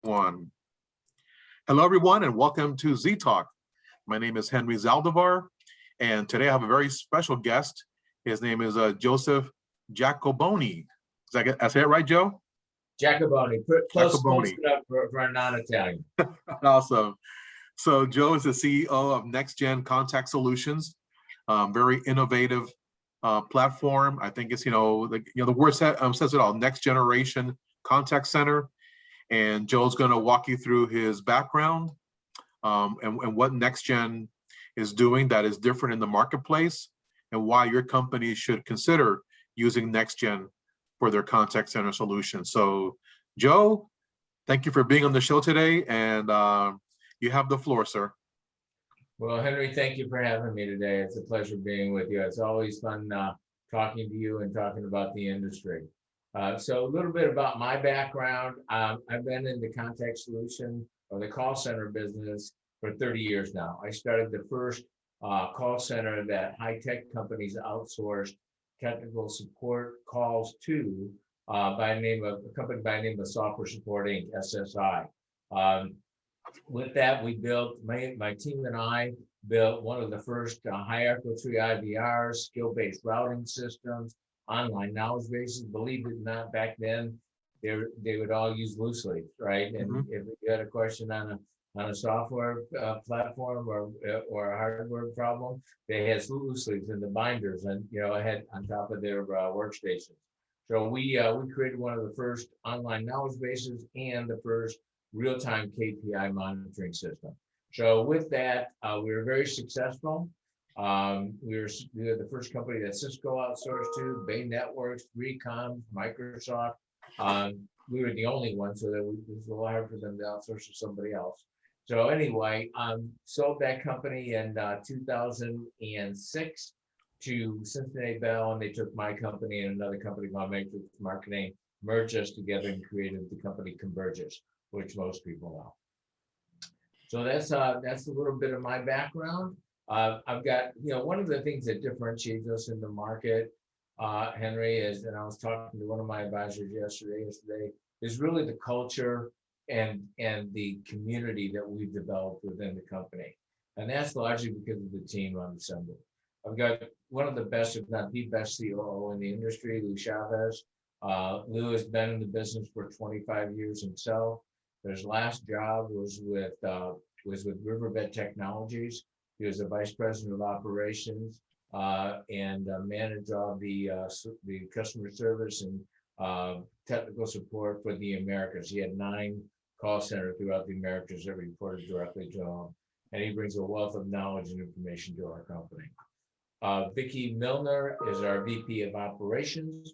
One. Hello, everyone, and welcome to Z Talk. My name is Henry Zaldivar, and today I have a very special guest. His name is Joseph Jacoboni. Did I say it right, Joe? Jacoboni, close Jacoboni. enough for a non-Italian. Awesome. So Joe is the CEO of NexGen Contact Solutions, very innovative platform. I think it's, the word says it all, next generation contact center. And Joe's going to walk you through his background and what NexGen is doing that is different in the marketplace and why your company should consider using NexGen for their contact center solution. So Joe, thank you for being on the show today, and you have the floor, sir. Well, Henry, thank you for having me today. It's a pleasure being with you. It's always fun talking to you and talking about the industry. So a little bit about my background. I've been in the contact solution or the call center business for 30 years now. I started the first call center that high-tech companies outsourced technical support calls to by a company by the name of Software Support Inc., SSI. With that, we built, my team and I built one of the first hierarchical tree IVRs, skill-based routing systems, online knowledge bases. Believe it or not, back then they would all use loose leaves, right? And if you had a question on a software platform or a hardware problem, they had loose leaves in the binders and ahead on top of their workstations. So we created one of the first online knowledge bases and the first real-time KPI monitoring system. So with that, we were very successful. We were the first company that Cisco outsourced to, Bay Networks, 3Com, Microsoft. We were the only one, so that it was a little hard for them to outsource to somebody else. So anyway, sold that company in 2006 to Cincinnati Bell, and they took my company and another company called Matrix Marketing, merged us together and created the company Convergys, which most people know. So that's a little bit of my background. I've got, one of the things that differentiates us in the market, Henry, is, and I was talking to one of my advisors yesterday, is really the culture and the community that we've developed within the company. And that's largely because of the team I'm assembling. I've got one of the best, if not the best COO in the industry, Lou Chavez. Lou has been in the business for 25 years himself. His last job was with Riverbed Technologies. He was the vice president of operations and managed all the customer service and technical support for the Americas. He had 9 call centers throughout the Americas that reported directly to him, and he brings a wealth of knowledge and information to our company. Vicki Milner is our VP of operations.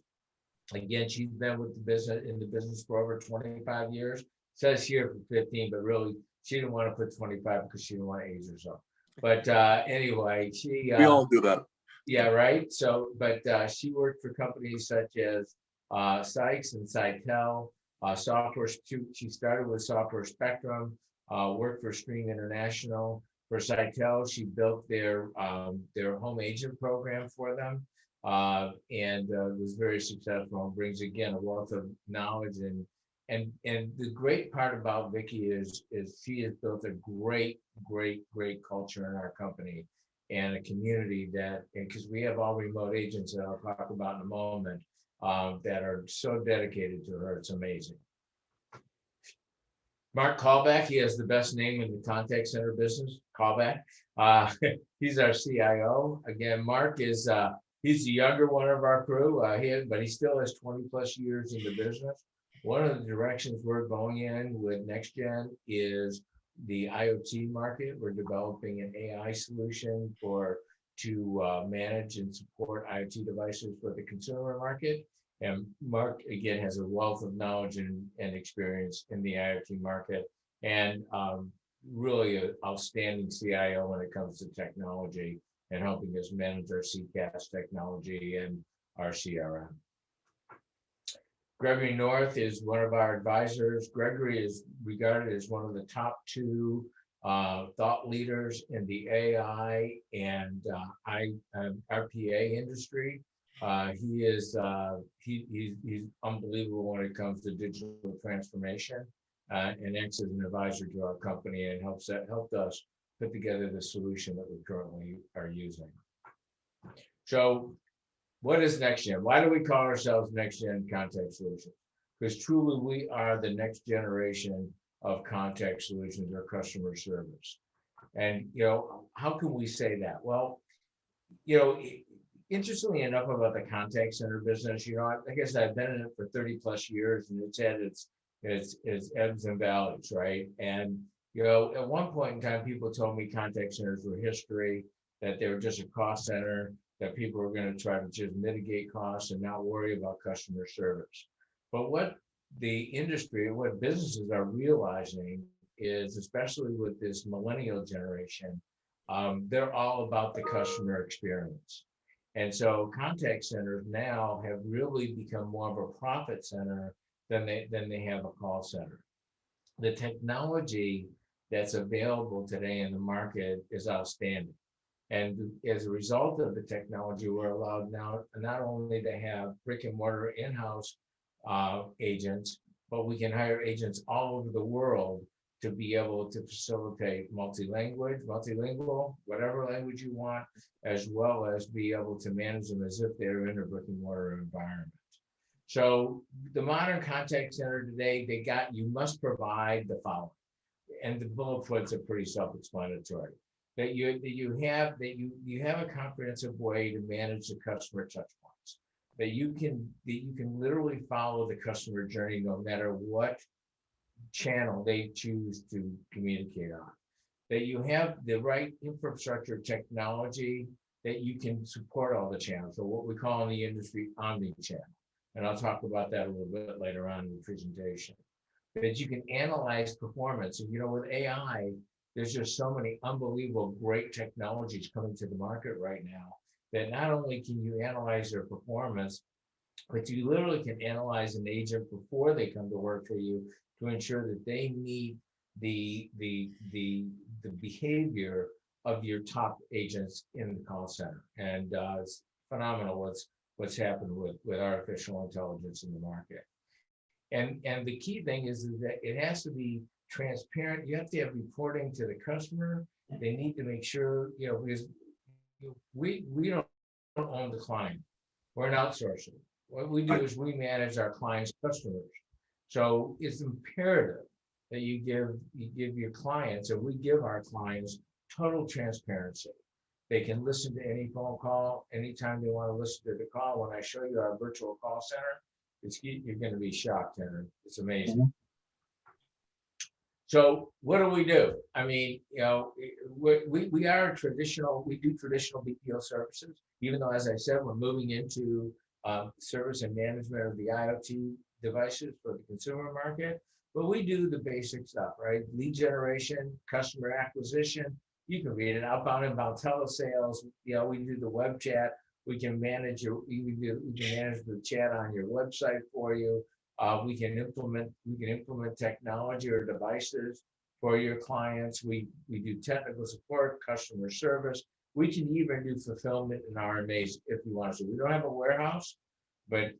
Again, she's been with the business for over 25 years. It says here for 15, but really she didn't want to put 25 because she didn't want to age herself. But anyway, we all do that. Yeah, right. So, but she worked for companies such as Sykes and Sitel. She started with Software Spectrum, worked for Stream International. For Sitel, she built their home agent program for them, and was very successful. And brings again a wealth of knowledge and the great part about Vicki is she has built a great culture in our company and a community because we have all remote agents that I'll talk about in a moment that are so dedicated to her. It's amazing. Mark Callback, he has the best name in the contact center business, Callback. He's our CIO. Again, Mark is he's the younger one of our crew, but he still has 20 plus years in the business. One of the directions we're going in with NexGen is the IoT market. We're developing an AI solution to manage and support IoT devices for the consumer market. And Mark, again, has a wealth of knowledge and experience in the IoT market, and really an outstanding CIO when it comes to technology and helping us manage our CCaaS technology and our CRM. Gregory North is one of our advisors. Gregory is regarded as one of the top 2 thought leaders in the AI and RPA industry. He's unbelievable when it comes to digital transformation. and acts as an advisor to our company and helped us put together the solution that we currently are using. So what is NexGen? Why do we call ourselves NexGen Contact Solutions? Because truly we are the next generation of contact solutions or customer service. And, how can we say that? Well, interestingly enough about the contact center business, I guess I've been in it for 30 plus years, and it's had its ebbs and valleys, right? And, at one point in time, people told me contact centers were history, that they were just a cost center, that people were going to try to just mitigate costs and not worry about customer service. But what the industry, what businesses are realizing is, especially with this millennial generation, they're all about the customer experience. And so contact centers now have really become more of a profit center than they have a call center. The technology that's available today in the market is outstanding. And as a result of the technology, we're allowed now not only to have brick and mortar in-house agents, but we can hire agents all over the world to be able to facilitate multilingual, whatever language you want, as well as be able to manage them as if they're in a brick and mortar environment. So the modern contact center today, you must provide the following, and the bullet points are pretty self-explanatory. That you have a comprehensive way to manage the customer touch points. That you can literally follow the customer journey no matter what channel they choose to communicate on. That you have the right infrastructure technology that you can support all the channels, or what we call in the industry omni-channel. And I'll talk about that a little bit later on in the presentation. That you can analyze performance. And with AI, there's just so many unbelievable great technologies coming to the market right now that not only can you analyze their performance, but you literally can analyze an agent before they come to work for you to ensure that they meet the behavior of your top agents in the call center. And it's phenomenal what's happened with artificial intelligence in the market. And the key thing is that it has to be transparent. You have to have reporting to the customer. They need to make sure, because we don't own the client. We're an outsourcer. What we do is we manage our clients' customers. So it's imperative that you give your clients, and we give our clients, total transparency. They can listen to any phone call anytime they want to listen to the call. When I show you our virtual call center, you're going to be shocked, Henry. It's amazing. Mm-hmm. So what do? I mean, we are traditional. We do traditional BPO services, even though, as I said, we're moving into service and management of the IoT devices for the consumer market. But we do the basic stuff, right? Lead generation, customer acquisition. You can read it, outbound, inbound telesales. We do the web chat. We can manage the chat on your website for you. We can implement technology or devices for your clients. We do technical support, customer service. We can even do fulfillment and RMAs if we want to. We don't have a warehouse, but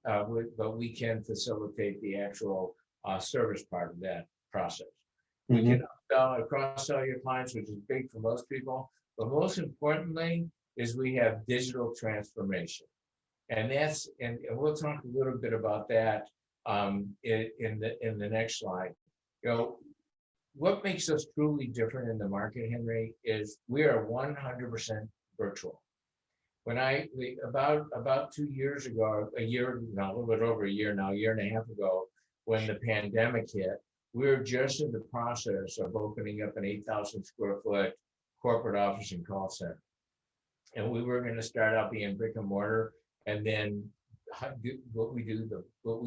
we can facilitate the actual service part of that process. Mm-hmm. We can upsell and cross-sell your clients, which is big for most people. But most importantly is we have digital transformation. And we'll talk a little bit about that in the next slide. What makes us truly different in the market, Henry, is we are 100% virtual. About 2 years ago, a little bit over a year now, a year and a half ago, when the pandemic hit, we were just in the process of opening up an 8,000 square foot corporate office and call center. And we were going to start out being brick and mortar, and then what we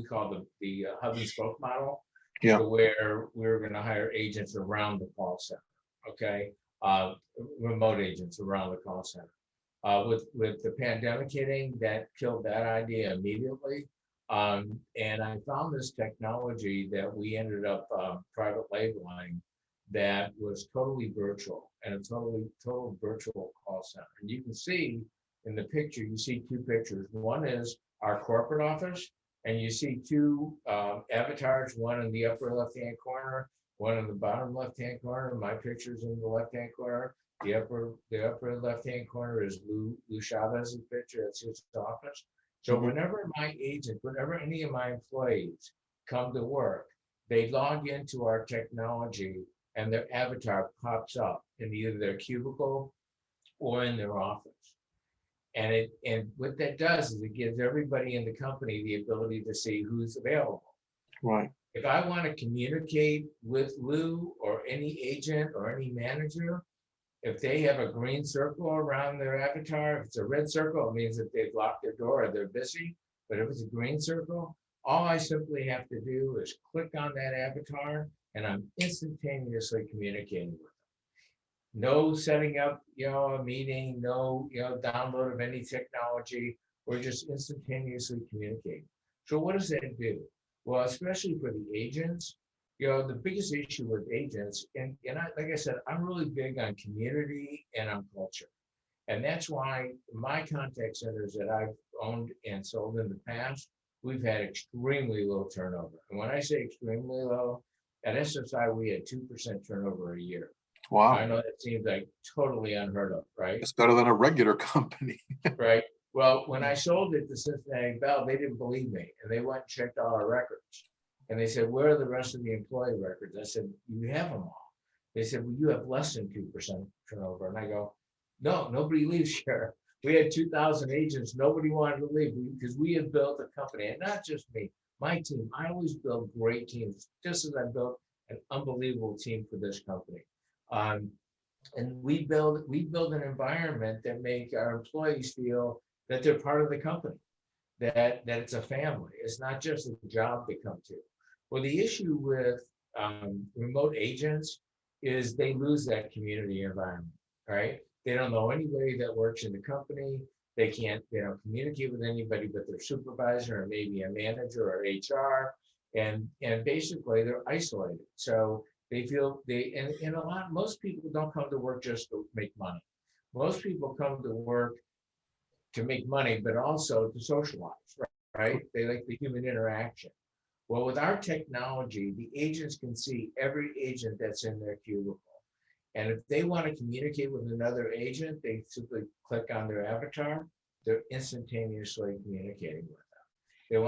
call the hub and spoke model, where we're going to hire agents around the call center, okay? Remote agents around the call center. With the pandemic hitting, that killed that idea immediately. And I found this technology that we ended up private labeling that was totally virtual, and a total virtual call center. And you can see in the picture, you see two pictures. One is our corporate office, And you see two avatars, one in the upper left-hand corner, one in the bottom left-hand corner. My picture's in the left-hand corner. The upper left-hand corner is Lou Chavez's picture. That's his office. So whenever my agent, whenever any of my employees come to work, they log into our technology and their avatar pops up in either their cubicle or in their office. And what that does is it gives everybody in the company the ability to see who's available. Right. If I want to communicate with Lou or any agent or any manager, if they have a green circle around their avatar, if it's a red circle, it means that they've locked their door or they're busy. But if it's a green circle, all I simply have to do is click on that avatar and I'm instantaneously communicating with them. No setting up, a meeting, no, download of any technology. We're just instantaneously communicating. So what does that do? Well, especially for the agents, the biggest issue with agents, and like I said, I'm really big on community and on culture. And that's why my contact centers that I've owned and sold in the past, we've had extremely low turnover. And when I say extremely low, at SSI, we had 2% turnover a year. Wow. I know that seems like totally unheard of, right? It's better than a regular company. Right. Well, when I sold it to Cincinnati Bell, they didn't believe me. And they went and checked all our records. And they said, where are the rest of the employee records? I said, you have them all. They said, well, you have less than 2% turnover. And I go, no, nobody leaves here. We had 2,000 agents. Nobody wanted to leave because we had built a company. And not just me, my team. I always build great teams, just as I built an unbelievable team for this company. And we build an environment that make our employees feel that they're part of the company, that it's a family. It's not just a job they come to. Well, the issue with remote agents is they lose that community environment, right? They don't know anybody that works in the company. They don't communicate with anybody but their supervisor or maybe a manager or HR. And basically they're isolated. So they feel most people don't come to work just to make money. Most people come to work to make money, but also to socialize, right? They like the human interaction. Well, with our technology, the agents can see every agent that's in their cubicle. And if they want to communicate with another agent, they simply click on their avatar, they're instantaneously communicating with them. They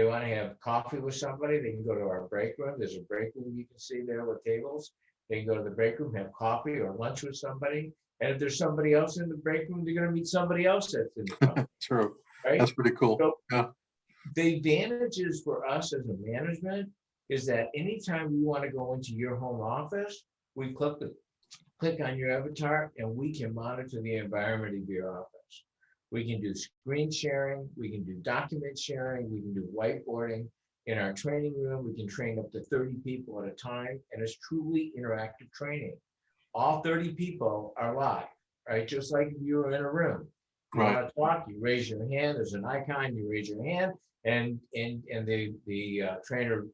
want to have coffee with somebody, they can go to our break room. There's a break room you can see there with tables. They can go to the break room, have coffee or lunch with somebody. And if there's somebody else in the break room, they're going to meet somebody else that's in the company. True. Right? That's pretty cool. So yeah. The advantages for us as a management is that anytime we want to go into your home office, we click on your avatar and we can monitor the environment of your office. We can do screen sharing, we can do document sharing, we can do whiteboarding. In our training room, we can train up to 30 people at a time, and it's truly interactive training. All 30 people are live, right? Just like if you were in a room. You want to talk, you raise your hand, there's an icon, you raise your hand, and the trainer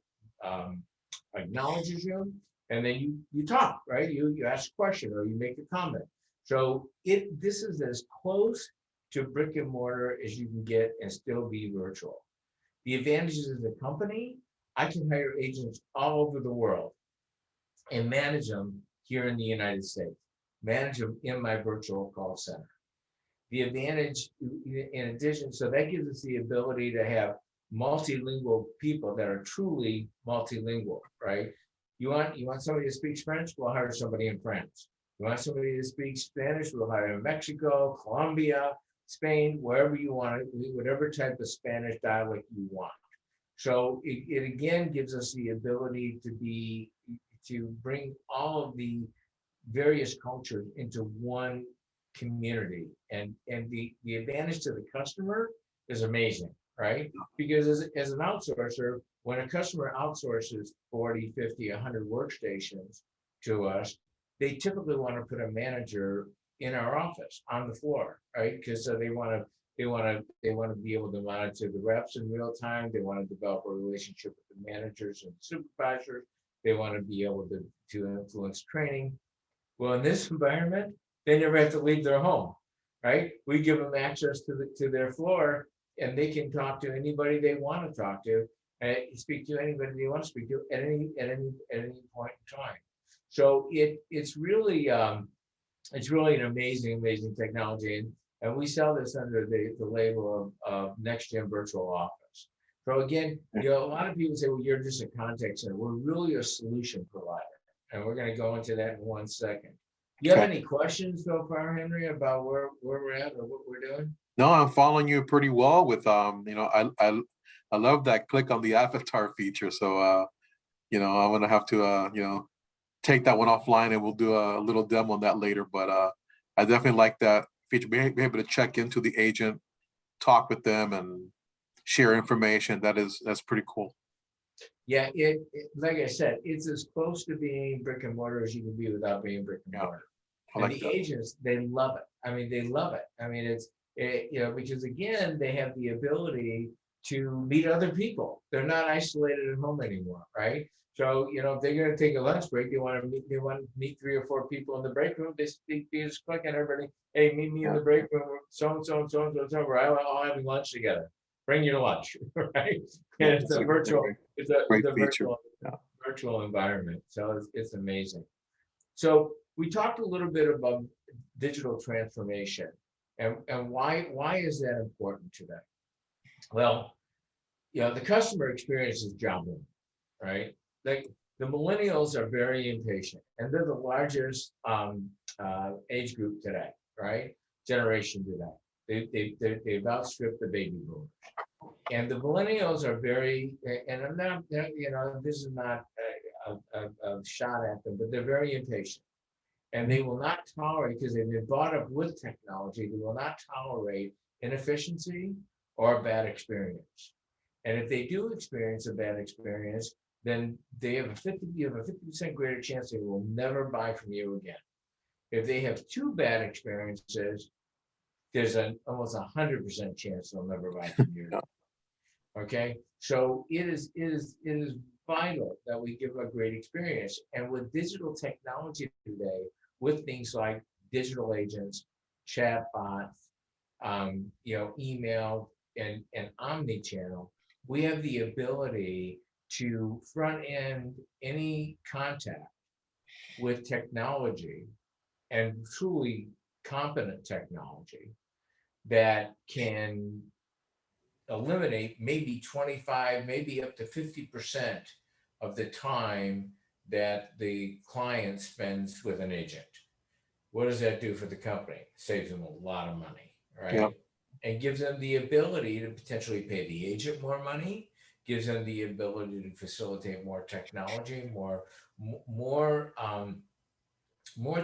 acknowledges you, and then you talk, right? You ask a question or you make a comment. So this is as close to brick and mortar as you can get and still be virtual. The advantages of the company, I can hire agents all over the world and manage them here in the United States, manage them in my virtual call center. The advantage, in addition, so that gives us the ability to have multilingual people that are truly multilingual, right? You want somebody to speak French, we'll hire somebody in France. You want somebody to speak Spanish, we'll hire in Mexico, Colombia, Spain, wherever you want it, whatever type of Spanish dialect you want. So it again gives us the ability to bring all of the various cultures into one community, and the advantage to the customer is amazing, right? Because as an outsourcer, when a customer outsources 40, 50, 100 workstations to us, they typically want to put a manager in our office on the floor, right? Because they want to be able to monitor the reps in real time. They want to develop a relationship with the managers and supervisors. They want to be able to influence training. Well, in this environment, they never have to leave their home, right? We give them access to their floor, and they can talk to anybody they want to talk to, and speak to anybody they want to speak to at any point in time. So it's really an amazing technology, and we sell this under the label of NexGen Virtual Office. So again, you know, a lot of people say, well, you're just a contact center. We're really a solution provider, and we're going to go into that in 1 second. Do you have any questions so far, Henry, about where we're at or what we're doing? No, I'm following you pretty well with you know, I love that click on the avatar feature. So you know, I'm gonna have to you know, take that one offline and we'll do a little demo on that later. But I definitely like that feature. Be able to check into the agent, talk with them, and share information. That's pretty cool. Yeah, like I said, it's as close to being brick and mortar as you can be without being brick and mortar. I And like the that. agents, they love it. I mean, they love it. I mean, you know, because again, they have the ability to meet other people. They're not isolated at home anymore, right? So, you know, if they're going to take a lunch break, they want to meet 3 or 4 people in the break room. They just click on everybody. Hey, meet me in the break room. So and so and so and so and so. We're all having lunch together. Bring your lunch, right? Yeah, And it's a virtual, great it's a feature. Yeah. virtual environment. So it's amazing. So we talked a little bit about digital transformation and why is that important today? Well, you know, the customer experience is job one, right? Like the millennials are very impatient and they're the largest age group today, right? Generation today. They've outstripped the baby boomers. And the millennials are very, and I'm not, you know, this is not a shot at them, but they're very impatient. And they will not tolerate, because they've been brought up with technology, they will not tolerate inefficiency or a bad experience. And if they do experience a bad experience, then you have a 50% greater chance they will never buy from you again. If they have 2 bad experiences, there's an almost 100% chance they'll never buy from you. Okay, so it is vital that we give a great experience. And with digital technology today, with things like digital agents, chatbots, you know, email and omni-channel, we have the ability to front end any contact with technology, and truly competent technology that can eliminate maybe 25, maybe up to 50% of the time that the client spends with an agent. What does that do for the company? It saves them a lot of money, right? Yeah. And gives them the ability to potentially pay the agent more money, gives them the ability to facilitate more technology, more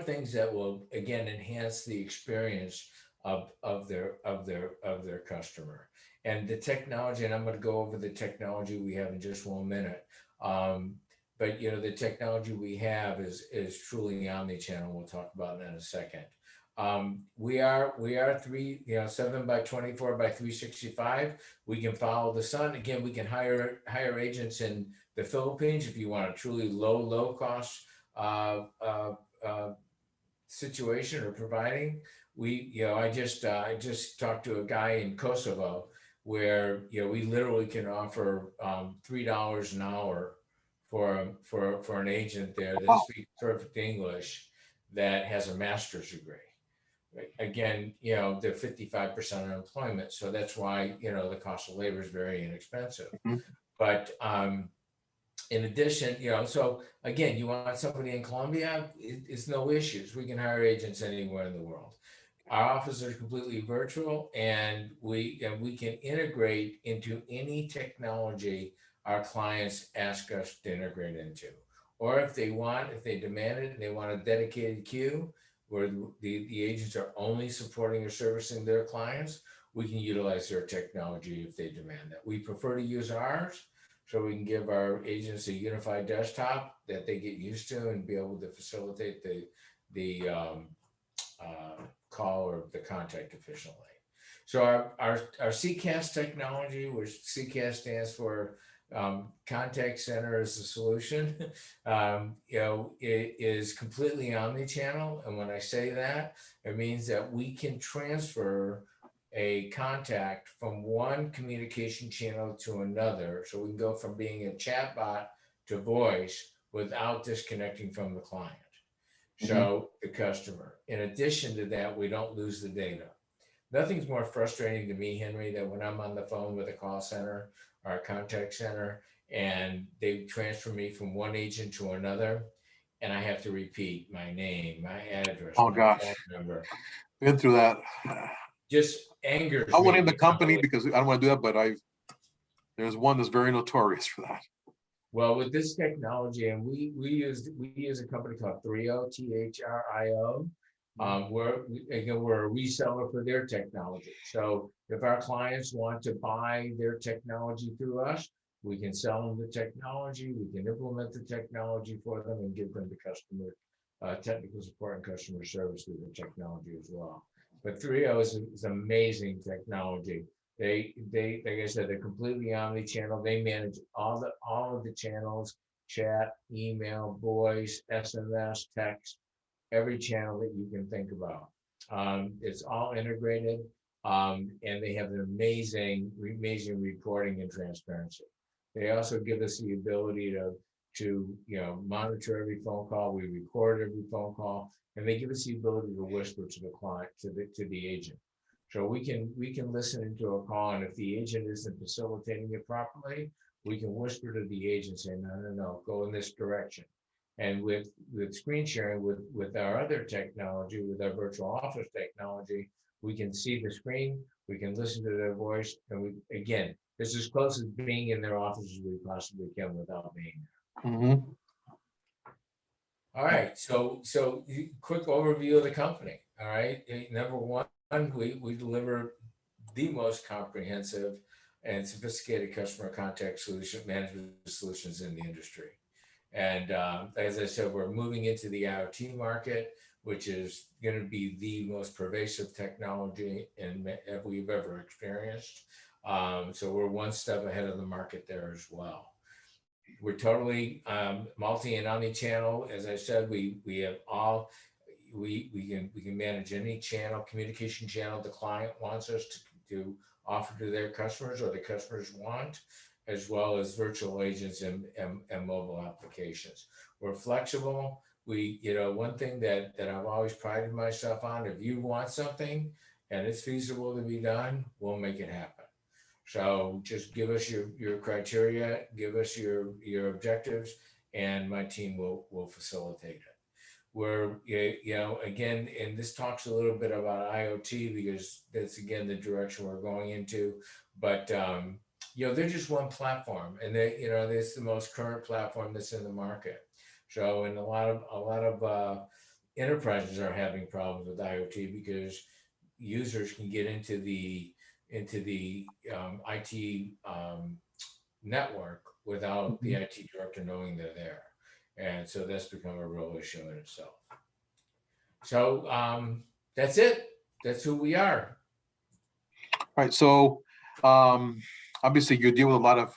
things that will again enhance the experience of their customer. And the technology, and I'm going to go over the technology we have in just 1 minute. But you know, the technology we have is truly omni-channel. We'll talk about that in a second. We are 7 by 24 by 365. We can follow the sun. Again, we can hire agents in the Philippines if you want a truly low cost situation or providing. I just talked to a guy in Kosovo where we literally can offer $3 an hour for an agent there that speaks perfect English that has a master's degree. Again, they're 55% unemployment, so that's why the cost of labor is very inexpensive. Mm-hmm. But in addition, so again, you want somebody in Colombia, it's no issues. We can hire agents anywhere in the world. Our offices are completely virtual, and we can integrate into any technology our clients ask us to integrate into. Or if they demand it and they want a dedicated queue where the agents are only supporting or servicing their clients, we can utilize their technology if they demand that. We prefer to use ours, so we can give our agents a unified desktop that they get used to and be able to facilitate the call or the contact efficiently. So our CCAS technology, which CCAS stands for Contact Center as a Solution, it is completely omni-channel. And when I say that, it means that we can transfer a contact from one communication channel to another. So we can go from being a chatbot to voice without disconnecting from the client. Mhm. So the customer. In addition to that, we don't lose the data. Nothing's more frustrating to me, Henry, than when I'm on the phone with a call center or a contact center and they transfer me from one agent to another and I have to repeat my name, my address, Oh my gosh, phone number. been through that. Just angers I won't me name the company beyond. because I don't want to do that, but there's one that's very notorious for that. Well, with this technology, and we use a company called Thrio, Thrio. We're a reseller for their technology. So if our clients want to buy their technology through us, we can sell them the technology, we can implement the technology for them and give them the customer technical support and customer service through the technology as well. But Thrio is amazing technology. Like I said, they're completely omni-channel. They manage all of the channels, chat, email, voice, SMS, text, every channel that you can think about. It's all integrated, and they have an amazing reporting and transparency. They also give us the ability to monitor every phone call. We record every phone call, and they give us the ability to whisper to the client, to the agent. So we can listen into a call, and if the agent isn't facilitating it properly, we can whisper to the agent, say, no, go in this direction. And with screen sharing, with our other technology, with our virtual office technology, we can see the screen, we can listen to their voice, and again, it's as close as being in their office as we possibly can without being there. Mhm. All right, so quick overview of the company. All right, number one, we deliver the most comprehensive and sophisticated customer contact solution management solutions in the industry. And as I said, we're moving into the IoT market, which is going to be the most pervasive technology we've ever experienced. So we're one step ahead of the market there as well. We're totally multi and omni-channel. As I said, we have all we can manage any channel, communication channel the client wants us to offer to their customers or the customers want, as well as virtual agents and mobile applications. We're flexible. One thing that I've always prided myself on, if you want something and it's feasible to be done, we'll make it happen. So just give us your criteria, give us your objectives, and my team will facilitate it. Where again, and this talks a little bit about IoT because that's again the direction we're going into. But they're just one platform, and it's the most current platform that's in the market. So, and a lot of enterprises are having problems with IoT because users can get into the IT network without the Mhm. IT director knowing they're there. And so that's become a real issue in itself. So that's it. That's who we are. All right. So um, obviously you deal with a lot of,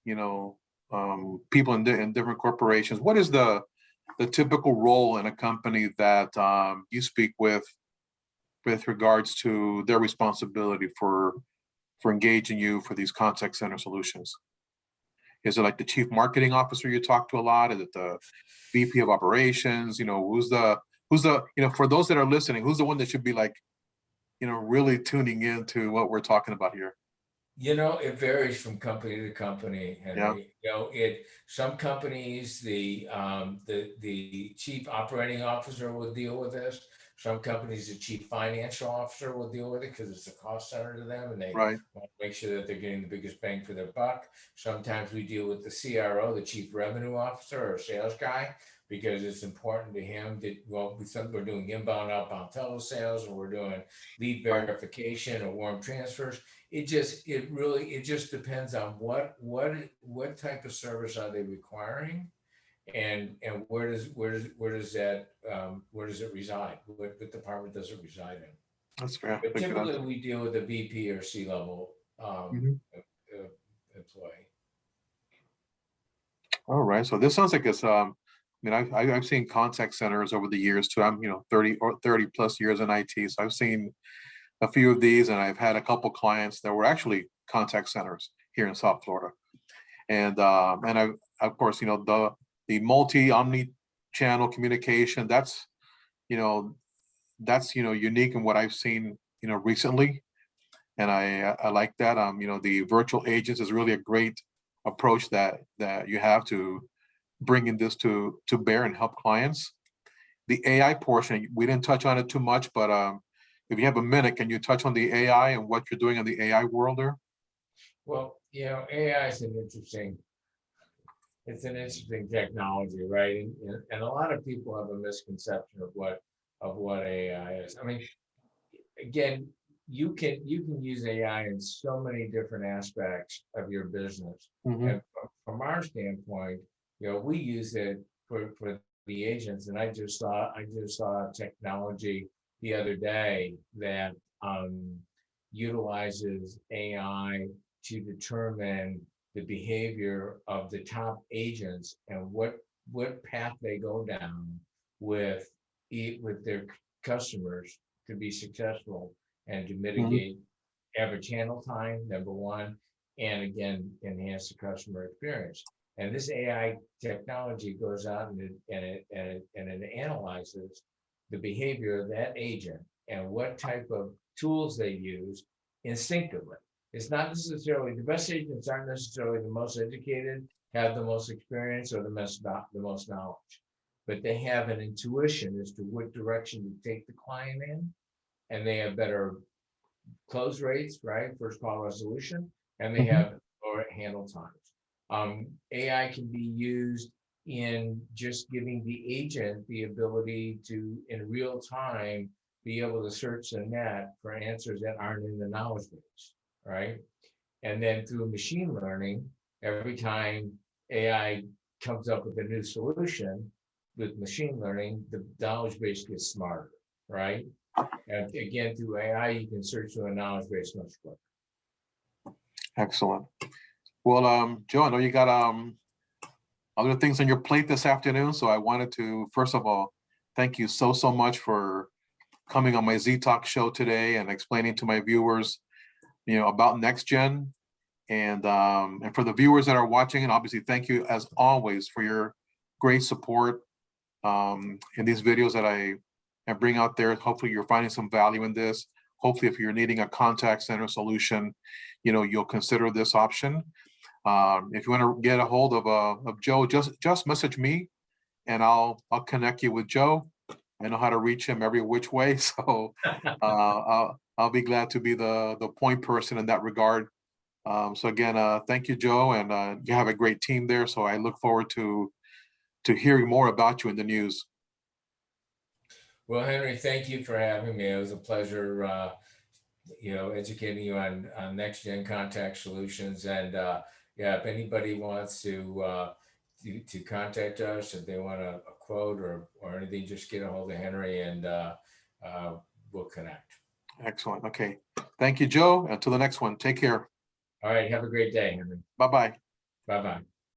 you know, people in different corporations. What is the typical role in a company that you speak with regards to their responsibility for engaging you for these contact center solutions? Is it like the chief marketing officer you talk to a lot? Is it the VP of operations? Who's the for those that are listening, who's the one that should be like, really tuning into what we're talking about here? It varies from company to company, Yeah, Henry. Some companies, the chief operating officer will deal with this. Some companies, the chief financial officer will deal with it because it's a cost center to them, and they right, want to make sure that they're getting the biggest bang for their buck. Sometimes we deal with the CRO, the chief revenue officer or sales guy, because it's important to him that we're doing inbound, outbound telesales, or we're doing lead right. verification or warm transfers. It just depends on what type of service are they requiring, and where does it reside? What department does it reside in? That's fair. But That's a good typically, answer. we deal with a VP or C level Mhm. employee. All right. So this sounds like it's I mean, I've seen contact centers over the years too. I'm 30 or 30 plus years in IT, so I've seen a few of these, and I've had a couple clients that were actually contact centers here in South Florida. And I, of course, the omni-channel communication, that's, unique in what I've seen, recently. And I like that. The virtual agents is really a great approach that you have to bringing this to bear and help clients. The AI portion, we didn't touch on it too much, but if you have a minute, can you touch on the AI and what you're doing in the AI world there? Well, AI is it's an interesting technology, right? And a lot of people have a misconception of what AI is. I mean, again, you can use AI in so many different aspects of your business. Mhm. And from our standpoint, we use it for the agents. And I just saw technology the other day that utilizes AI to determine the behavior of the top agents and what path they go down with their customers to be successful and to mitigate average handle time, number one, and again, enhance the customer experience. And this AI technology goes out and it analyzes the behavior of that agent and what type of tools they use instinctively. It's not necessarily, the best agents aren't necessarily the most educated, have the most experience, or the most knowledge, but they have an intuition as to what direction to take the client in, and they have better close rates, right? First call resolution, and they have lower handle times. AI can be used in just giving the agent the ability to, in real time, be able to search the net for answers that aren't in the knowledge base, right? And then through machine learning, every time AI comes up with a new solution with machine learning, the knowledge base gets smarter, right? And again, through AI, you can search through a knowledge base much quicker. Excellent. Well, Joe, I know you got other things on your plate this afternoon, so I wanted to, first of all, thank you so much for coming on my Z Talk show today and explaining to my viewers, about NexGen. And for the viewers that are watching, and obviously thank you as always for your great support in these videos that I bring out there. Hopefully you're finding some value in this. Hopefully if you're needing a contact center solution, you'll consider this option. If you want to get a hold of Joe, just message me and I'll connect you with Joe. I know how to reach him every which way. So I'll be glad to be the point person in that regard. So again, thank you, Joe, and you have a great team there. So I look forward to hearing more about you in the news. Well, Henry, thank you for having me. It was a pleasure, educating you on NexGen Contact Solutions. And yeah, if anybody wants to contact us, if they want a quote or anything, just get a hold of Henry and we'll connect. Excellent. Okay. Thank you, Joe. Until the next one, take care. All right. Have a great day, Henry. Bye-bye. Bye-bye.